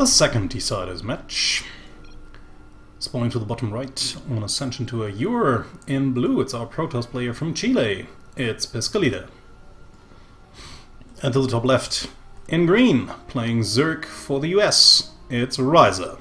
The second Deciders match. Spawning to the bottom right on Ascension to a Ewer. In blue, it's our Protoss player from Chile. It's Piscolita. And to the top left, in green, playing Zerg for the US. It's Wryza.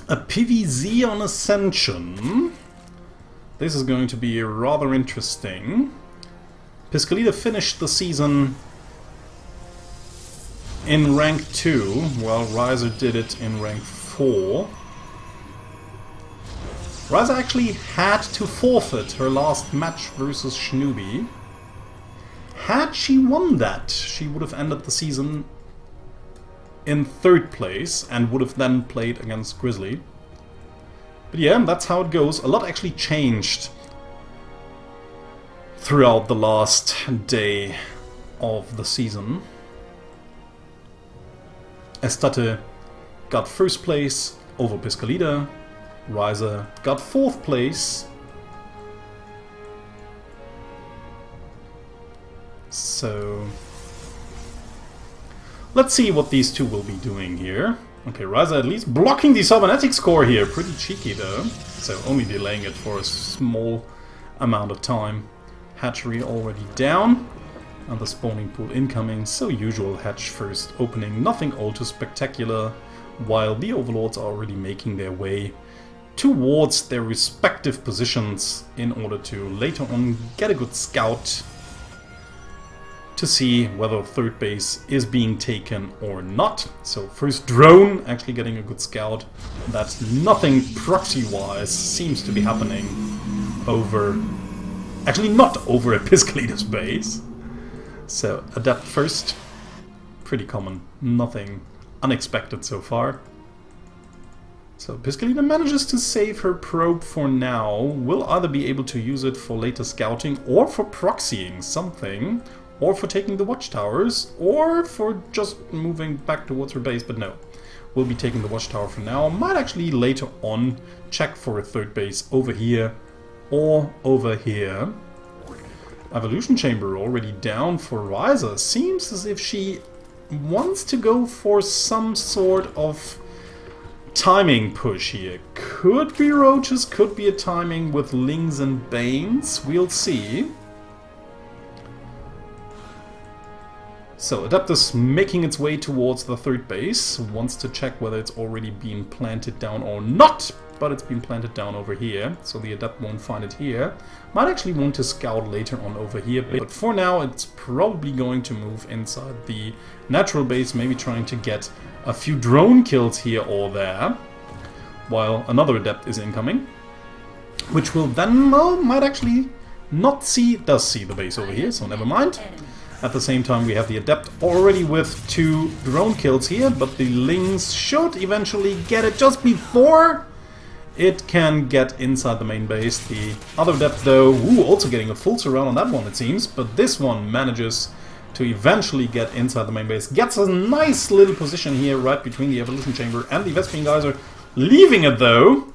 A PvZ on Ascension. This is going to be rather interesting. Piscolita finished the season in rank 2, while Wryza did it in rank 4. Wryza actually had to forfeit her last match versus Schnooby. Had she won that, she would have ended the season in 3rd place and would have then played against Grizzly. But yeah, that's how it goes. A lot actually changed throughout the last day of the season. S3DC got 1st place over Piscolita. Wryza got 4th place. So let's see what these two will be doing here. Okay, Wryza at least blocking the cybernetic score here. Pretty cheeky though. So only delaying it for a small amount of time. Hatchery already down. And the spawning pool incoming. So usual hatch first opening. Nothing all too spectacular. While the overlords are already making their way towards their respective positions in order to later on get a good scout to see whether 3rd base is being taken or not. So first drone actually getting a good scout. That nothing proxy-wise seems to be happening over... Actually not over a Piscolita's base. So adept first. Pretty common. Nothing unexpected so far. So Piscolita manages to save her probe for now. Will either be able to use it for later scouting or for proxying something. Or for taking the watchtowers, or for just moving back towards her base, but no. We'll be taking the watchtower for now. Might actually later on check for a 3rd base over here or over here. Evolution Chamber already down for Wryza. Seems as if she wants to go for some sort of timing push here. Could be roaches, could be a timing with Lings and Banes. We'll see. So, Adeptus making its way towards the 3rd base, wants to check whether it's already been planted down or not, but it's been planted down over here, so the Adept won't find it here. Might actually want to scout later on over here, but for now it's probably going to move inside the natural base, maybe trying to get a few drone kills here or there, while another Adept is incoming, which will then, well, might actually not see, does see the base over here, so never mind. At the same time, we have the Adept already with 2 drone kills here, but the Lings should eventually get it just before it can get inside the main base. The other Adept, though, also getting a full surround on that one, it seems, but this one manages to eventually get inside the main base. Gets a nice little position here right between the Evolution Chamber and the Vespene Geyser, leaving it, though,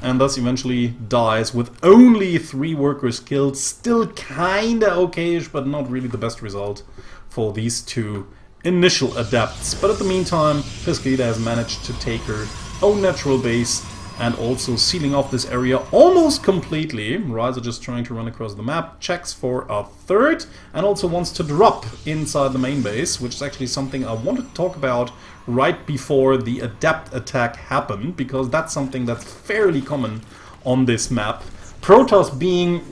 and thus eventually dies with only 3 workers killed. Still kinda okayish, but not really the best result for these 2 initial Adepts. But at the meantime, Piscolita has managed to take her own natural base and also sealing off this area almost completely. Wryza just trying to run across the map, checks for a 3rd, and also wants to drop inside the main base, which is actually something I wanted to talk about right before the Adept attack happened, because that's something that's fairly common on this map. Protoss being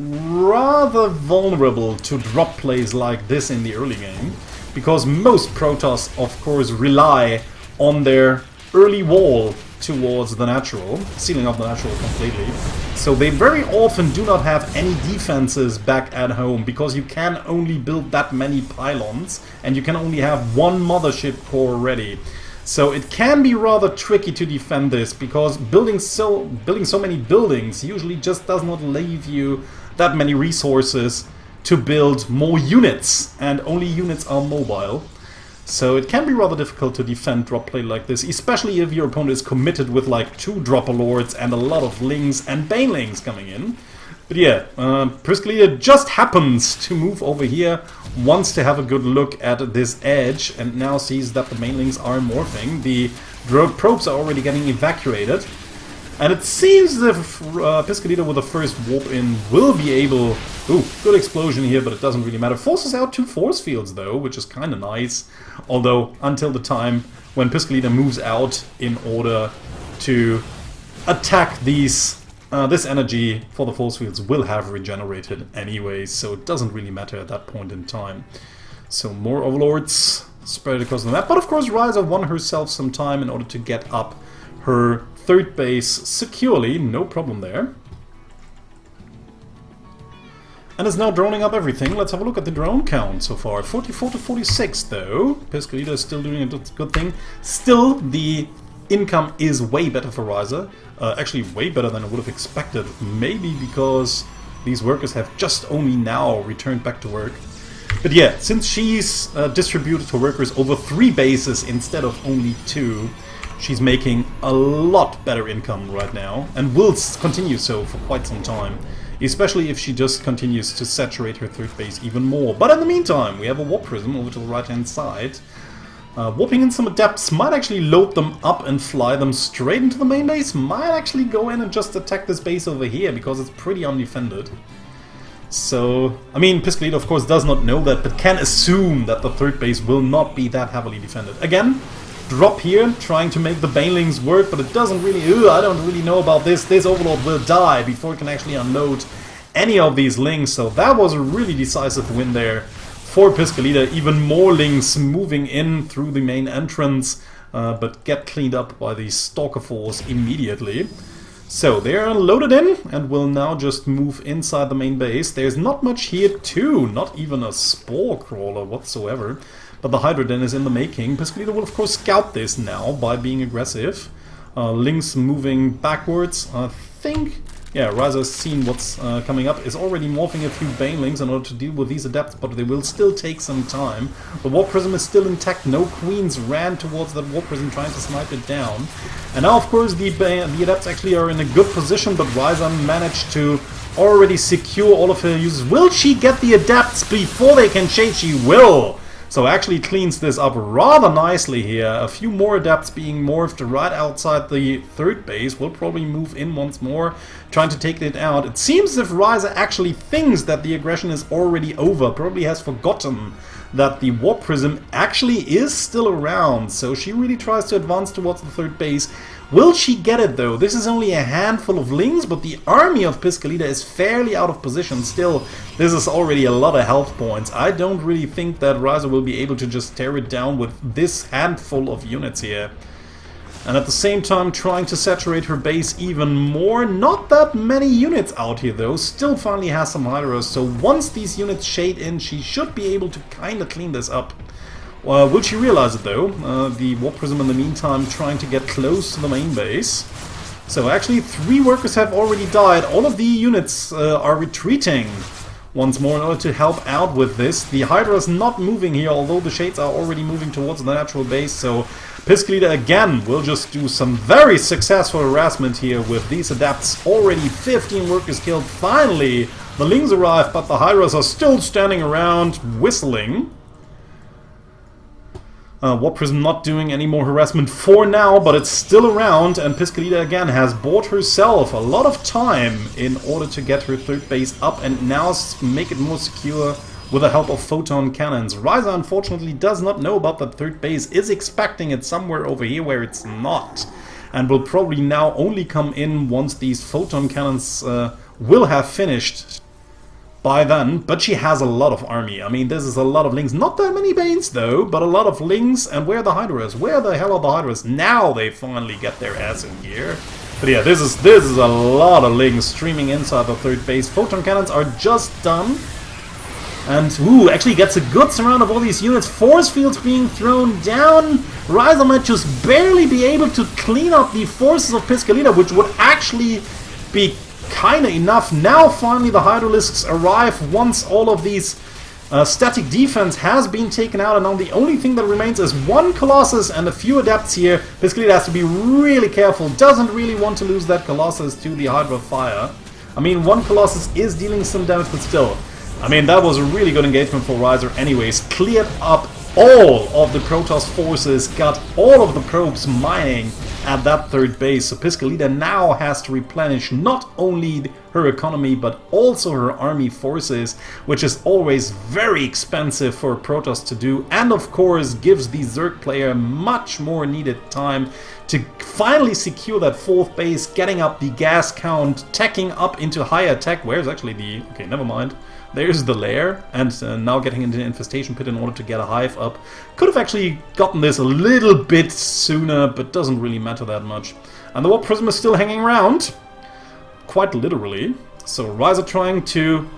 rather vulnerable to drop plays like this in the early game, because most Protoss, of course, rely on their early wall towards the natural, sealing off the natural completely. So they very often do not have any defenses back at home, because you can only build that many pylons, and you can only have 1 mothership core ready. So it can be rather tricky to defend this, because building so many buildings usually just does not leave you that many resources to build more units, and only units are mobile. So it can be rather difficult to defend drop play like this, especially if your opponent is committed with like 2 Dropper Lords and a lot of Lings and Banelings coming in. But yeah, Piscolita just happens to move over here, wants to have a good look at this edge, and now sees that the mainlings are morphing. The drogue probes are already getting evacuated. And it seems as if Piscolita with the first warp in will be able... Ooh, good explosion here, but it doesn't really matter. Forces out 2 force fields though, which is kind of nice. Although, until the time when Piscolita moves out in order to attack these... this energy for the force fields will have regenerated anyway, so it doesn't really matter at that point in time. So more overlords spread across the map, but of course Wryza won herself some time in order to get up her third base securely, no problem there. And is now droning up everything. Let's have a look at the drone count so far. 44 to 46 though. Piscolita is still doing a good thing. Still, the income is way better for Wryza. Actually way better than I would have expected. Maybe because these workers have just only now returned back to work. But yeah, since she's distributed her workers over 3 bases instead of only 2, she's making a lot better income right now, and will continue so for quite some time. Especially if she just continues to saturate her third base even more. But in the meantime, we have a warp prism over to the right hand side. Warping in some adepts might actually load them up and fly them straight into the main base. Might actually go in and just attack this base over here, because it's pretty undefended. So, I mean, Piscolita of course does not know that, but can assume that the third base will not be that heavily defended. Again, drop here, trying to make the banelings work, but it doesn't really... I don't really know about this. This overlord will die before it can actually unload any of these lings, so that was a really decisive win there for Piscolita. Even more lings moving in through the main entrance, but get cleaned up by the Stalker Force immediately. So they're loaded in and will now just move inside the main base. There's not much here too, not even a Spore Crawler whatsoever. But the Hydra Den is in the making. Piscolita will of course scout this now by being aggressive. Lings moving backwards. I think... yeah, Wryza's seen what's coming up. Is already morphing a few banelings in order to deal with these adepts, but they will still take some time. The Warp Prism is still intact. No queens ran towards that Warp Prism trying to snipe it down. And now of course the adepts actually are in a good position, but Wryza managed to already secure all of her users. Will she get the adepts before they can chase? She will! So actually cleans this up rather nicely here. A few more adepts being morphed right outside the third base. Will probably move in once more, trying to take it out. It seems as if Wryza actually thinks that the aggression is already over. Probably has forgotten that the Warp Prism actually is still around. So she really tries to advance towards the third base. Will she get it though? This is only a handful of lings, but the army of Piscolita is fairly out of position. Still, this is already a lot of health points. I don't really think that Wryza will be able to just tear it down with this handful of units here. And at the same time trying to saturate her base even more. Not that many units out here though. Still finally has some Hydras, so once these units shade in, she should be able to kinda clean this up. Will she realize it though? The Warp Prism in the meantime trying to get close to the main base. So actually 3 workers have already died. All of the units are retreating once more in order to help out with this. The Hydra is not moving here, although the Shades are already moving towards the natural base. So Piscolita again will just do some very successful harassment here with these adepts. Already 15 workers killed. Finally the Lings arrive, but the Hydras are still standing around whistling. Warp Prism not doing any more harassment for now, but it's still around, and Piscolita again has bought herself a lot of time in order to get her third base up and now make it more secure with the help of photon cannons. Wryza unfortunately does not know about that third base, is expecting it somewhere over here where it's not, and will probably now only come in once these photon cannons will have finished by then, but she has a lot of army. I mean, this is a lot of lings. Not that many Banes though, but a lot of lings. And where are the Hydras? Where the hell are the Hydras? Now they finally get their ass in gear. But yeah, this is a lot of lings streaming inside the third base. Photon cannons are just done. And, ooh, actually gets a good surround of all these units. Force fields being thrown down. Wryza might just barely be able to clean up the forces of Piscolita, which would actually be kinda enough. Now finally the Hydralisks arrive once all of these static defense has been taken out, and now the only thing that remains is 1 Colossus and a few adepts here. Piscolita has to be really careful, doesn't really want to lose that Colossus to the Hydra Fire. I mean, one Colossus is dealing some damage, but still. I mean, that was a really good engagement for Wryza anyways. Cleared up all of the Protoss forces, got all of the probes mining at that third base. So Piscolita now has to replenish not only her economy, but also her army forces, which is always very expensive for Protoss to do, and of course gives the Zerg player much more needed time to finally secure that fourth base, getting up the gas count, teching up into higher tech. Where's actually the... okay, never mind. There's the lair, and now getting into the infestation pit in order to get a hive up. Could have actually gotten this a little bit sooner, but doesn't really matter that much. And the Warp Prism is still hanging around, quite literally. So Wryza trying to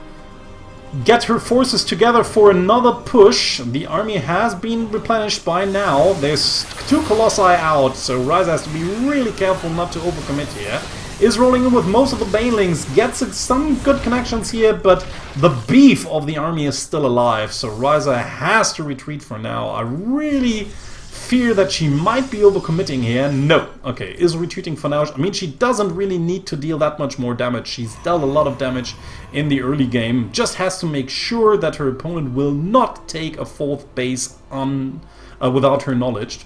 get her forces together for another push. The army has been replenished by now. There's 2 Colossi out, so Wryza has to be really careful not to overcommit here. Is rolling in with most of the Banelings, gets some good connections here, but the beef of the army is still alive, so Wryza has to retreat for now. I really fear that she might be overcommitting here. No. Okay, is retreating for now. I mean, she doesn't really need to deal that much more damage. She's dealt a lot of damage in the early game. Just has to make sure that her opponent will not take a fourth base on without her knowledge.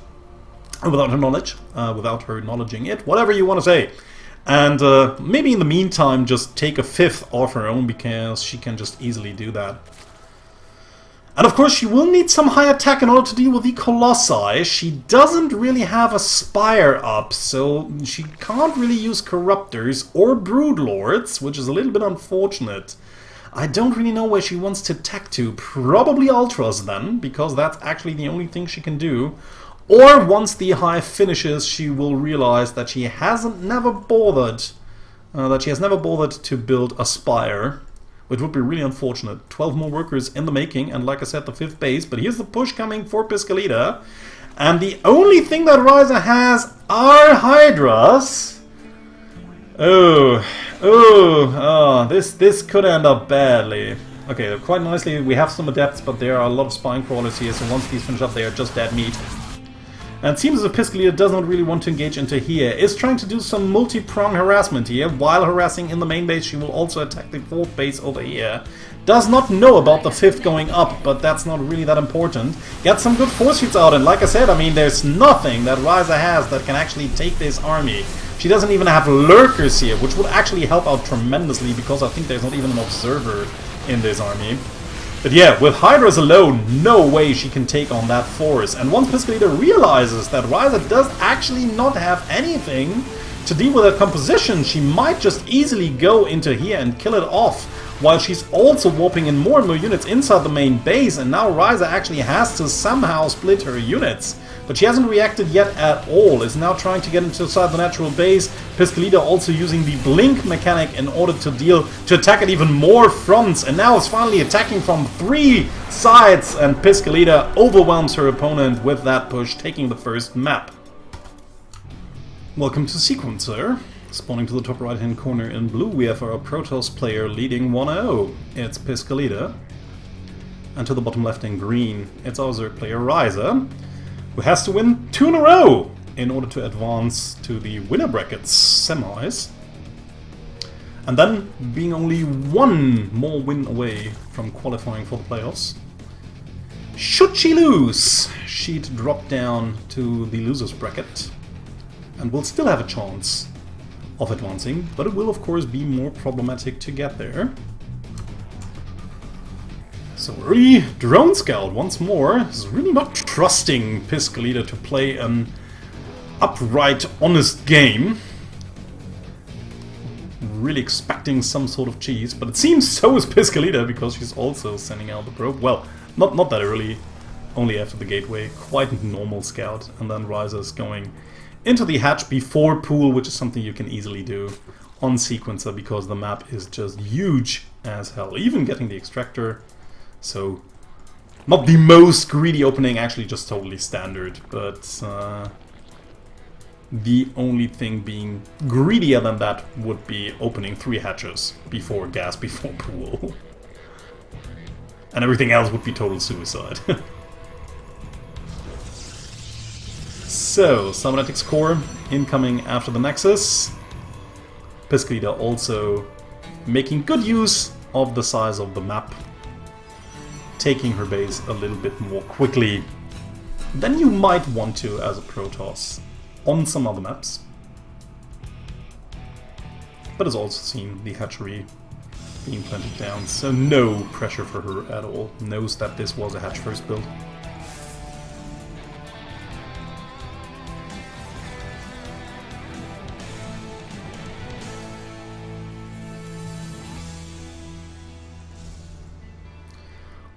Without her acknowledging it. Whatever you want to say. And maybe in the meantime just take a fifth off her own, because she can just easily do that. And of course she will need some high attack in order to deal with the Colossi. She doesn't really have a Spire up, so she can't really use Corruptors or Broodlords, which is a little bit unfortunate. I don't really know where she wants to tech to. Probably Ultras then, because that's actually the only thing she can do. Or once the hive finishes, she will realize that she has never bothered to build a Spire, which would be really unfortunate. 12 more workers in the making, and like I said, the 5th base. But here's the push coming for Piscolita, and the only thing that Wryza has are Hydras. This could end up badly. Okay, quite nicely we have some adepts, but there are a lot of spine crawlers here, so once these finish up, they are just dead meat. And it seems as if Piscolita does not really want to engage into here. Is trying to do some multi-prong harassment here. While harassing in the main base, she will also attack the 4th base over here. Does not know about the 5th going up, but that's not really that important. Get some good force feeds out, and like I said, I mean, there's nothing that Wryza has that can actually take this army. She doesn't even have lurkers here, which would actually help out tremendously, because I think there's not even an observer in this army. But yeah, with Hydras alone, no way she can take on that force. And once Piscolita realizes that Wryza does actually not have anything to deal with that composition, she might just easily go into here and kill it off, while she's also warping in more and more units inside the main base, and now Wryza actually has to somehow split her units. But she hasn't reacted yet at all, is now trying to get inside the natural base. Piscolita also using the blink mechanic in order to attack at even more fronts, and now it's finally attacking from 3 sides, and Piscolita overwhelms her opponent with that push, taking the first map. Welcome to Sequencer. Spawning to the top right hand corner in blue, we have our Protoss player leading 1-0. It's Piscolita. And to the bottom left in green, it's our Zerg player Wryza, who has to win 2 in a row in order to advance to the winner brackets semis. And then being only 1 more win away from qualifying for the playoffs. Should she lose, she'd drop down to the losers bracket and will still have a chance of advancing, but it will of course be more problematic to get there. So early drone scout once more is really not trusting Piscolita to play an upright, honest game. Really expecting some sort of cheese, but it seems so is Piscolita, because she's also sending out the probe. Well, not that early, only after the gateway. Quite a normal scout, and then Wryza's going into the hatch before pool, which is something you can easily do on Sequencer because the map is just huge as hell. Even getting the extractor. So, not the most greedy opening, actually just totally standard, but the only thing being greedier than that would be opening 3 hatches before gas, before pool. And everything else would be total suicide. So, Cybernetics Core incoming after the Nexus. Piscolita also making good use of the size of the map, taking her base a little bit more quickly than you might want to as a Protoss on some other maps. But has also seen the hatchery being planted down, so no pressure for her at all. Knows that this was a hatch first build.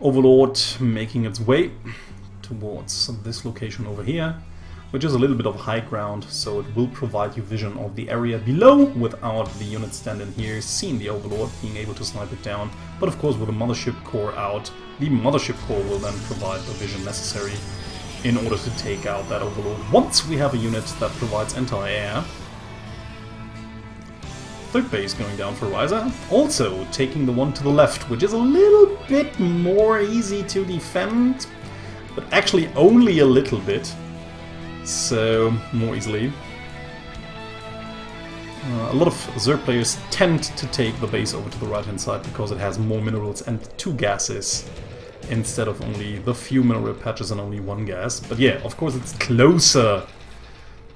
Overlord making its way towards this location over here, which is a little bit of high ground, so it will provide you vision of the area below without the unit standing here, seeing the Overlord, being able to snipe it down. But of course with the Mothership Core out, the Mothership Core will then provide the vision necessary in order to take out that Overlord once we have a unit that provides anti-air. Third base going down for Wryza, also taking the one to the left, which is a little bit more easy to defend, but actually only a little bit, so more easily. A lot of Zerg players tend to take the base over to the right hand side because it has more minerals and 2 gases instead of only the few mineral patches and only 1 gas. But yeah, of course it's closer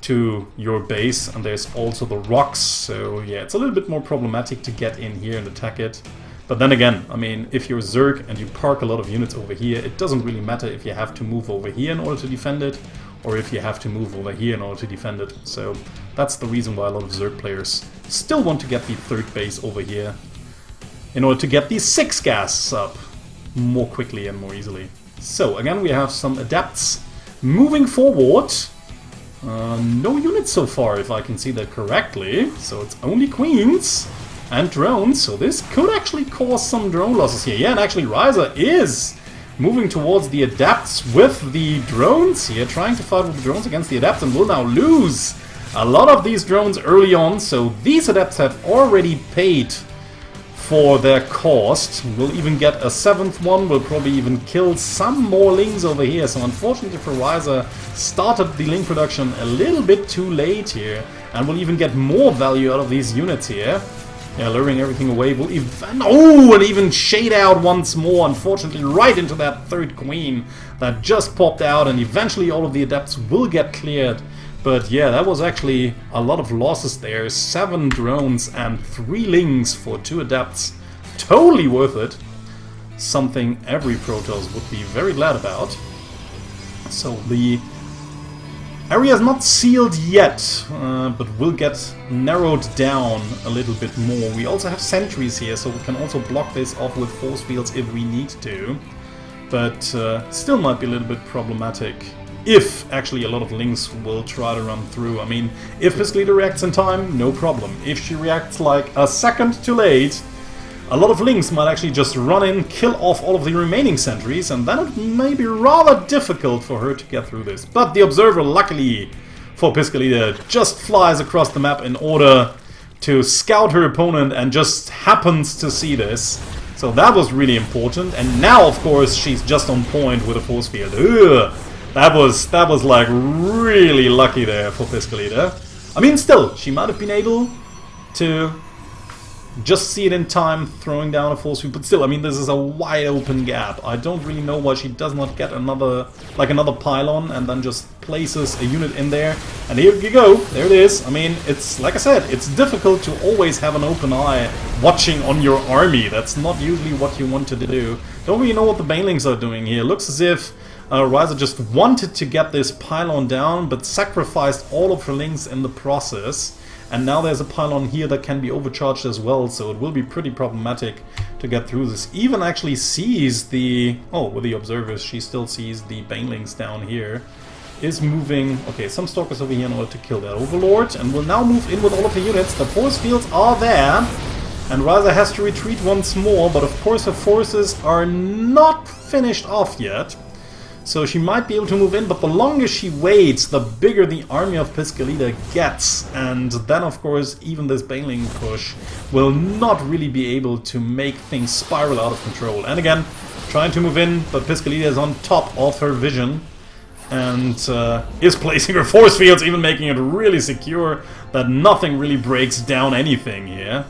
to your base, and there's also the rocks, so yeah, it's a little bit more problematic to get in here and attack it. But then again, I mean, if you're Zerg and you park a lot of units over here, it doesn't really matter if you have to move over here in order to defend it, or if you have to move over here in order to defend it. So that's the reason why a lot of Zerg players still want to get the third base over here, in order to get these 6 gas up more quickly and more easily. So again, we have some adepts moving forward. No units so far, if I can see that correctly, so it's only queens and drones, so this could actually cause some drone losses here. Yeah, and actually Wryza is moving towards the adepts with the drones here, trying to fight with the drones against the adepts, and will now lose a lot of these drones early on, so these adepts have already paid for their cost. We'll even get a 7th one, we'll probably even kill some more Lings over here, so unfortunately for Wryza, started the Ling production a little bit too late here, and we'll even get more value out of these units here. Yeah, luring everything away, we'll even... Oh, and even shade out once more, unfortunately, right into that 3rd queen that just popped out, and eventually all of the adepts will get cleared. But yeah, that was actually a lot of losses there. 7 drones and 3 Lings for 2 adepts. Totally worth it. Something every Protoss would be very glad about. So the area is not sealed yet, but will get narrowed down a little bit more. We also have sentries here, so we can also block this off with force fields if we need to. But still might be a little bit problematic. If actually a lot of Lings will try to run through. I mean, if Piscolita reacts in time, no problem. If she reacts like a second too late, a lot of Lings might actually just run in, kill off all of the remaining sentries, and then it may be rather difficult for her to get through this. But the Observer, luckily for Piscolita, just flies across the map in order to scout her opponent and just happens to see this. So that was really important, and now of course she's just on point with a force field. Ugh. That was like really lucky there for Piscolita. I mean, still, she might have been able to just see it in time, throwing down a force field, but still, I mean, this is a wide open gap. I don't really know why she does not get another pylon and then just places a unit in there. And here you go, there it is. I mean, it's, like I said, it's difficult to always have an open eye watching on your army. That's not usually what you want to do. Don't really know what the Banelings are doing here. Looks as if Wryza just wanted to get this pylon down, but sacrificed all of her Lings in the process. And now there's a pylon here that can be overcharged as well, so it will be pretty problematic to get through this. Even actually sees the... Oh, with the observers, she still sees the Banelings down here. Is moving... Okay, some Stalkers over here in order to kill that Overlord, and will now move in with all of the units. The force fields are there, and Wryza has to retreat once more, but of course her forces are not finished off yet. So she might be able to move in, but the longer she waits, the bigger the army of Piscolita gets. And then, of course, even this Baneling push will not really be able to make things spiral out of control. And again, trying to move in, but Piscolita is on top of her vision. And is placing her force fields, even making it really secure that nothing really breaks down anything here.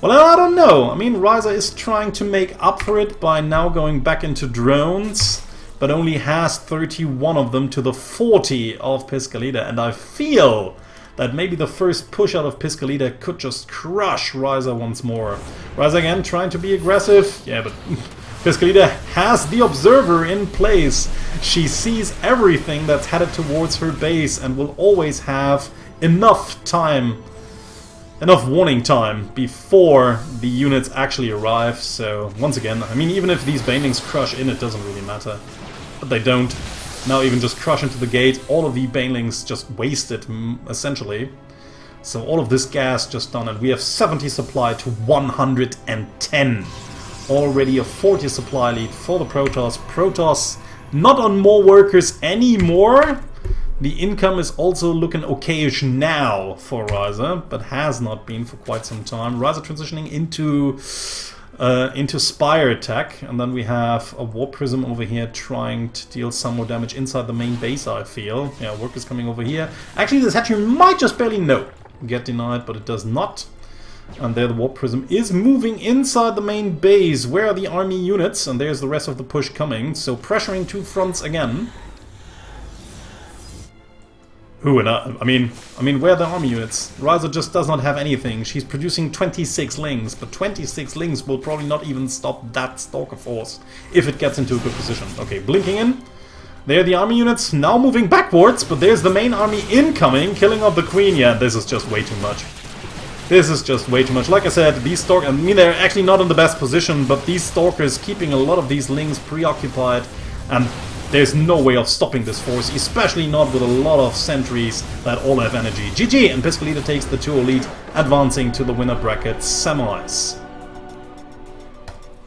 Well, I don't know. I mean, Wryza is trying to make up for it by now going back into drones, but only has 31 of them to the 40 of Piscolita, and I feel that maybe the first push out of Piscolita could just crush Wryza once more. Wryza again trying to be aggressive. Yeah, but Piscolita has the observer in place. She sees everything that's headed towards her base and will always have enough time, enough warning time before the units actually arrive. So once again, I mean, even if these banelings crush in, it doesn't really matter. But they don't. Now even just crush into the gate, all of the banelings just wasted, essentially. So all of this gas just done, and we have 70 supply to 110. Already a 40 supply lead for the Protoss. Protoss not on more workers anymore. The income is also looking okayish now for Wryza, but has not been for quite some time. Wryza transitioning into Spire attack, and then we have a Warp Prism over here trying to deal some more damage inside the main base, I feel. Yeah, workers coming over here. Actually, this hatchery might just barely get denied, but it does not. And there the Warp Prism is moving inside the main base. Where are the army units? And there's the rest of the push coming, so pressuring two fronts again. Ooh, and I mean, where are the army units? Wryza just does not have anything. She's producing 26 lings, but 26 lings will probably not even stop that Stalker force if it gets into a good position. Okay, blinking in. There are the army units now moving backwards, but there's the main army incoming, killing off the Queen. Yeah, this is just way too much. This is just way too much. Like I said, these Stalkers, I mean, they're actually not in the best position, but these Stalkers keeping a lot of these lings preoccupied, and there's no way of stopping this force, especially not with a lot of sentries that all have energy. GG, and Piscolita takes the 2-0 lead, advancing to the winner bracket semis.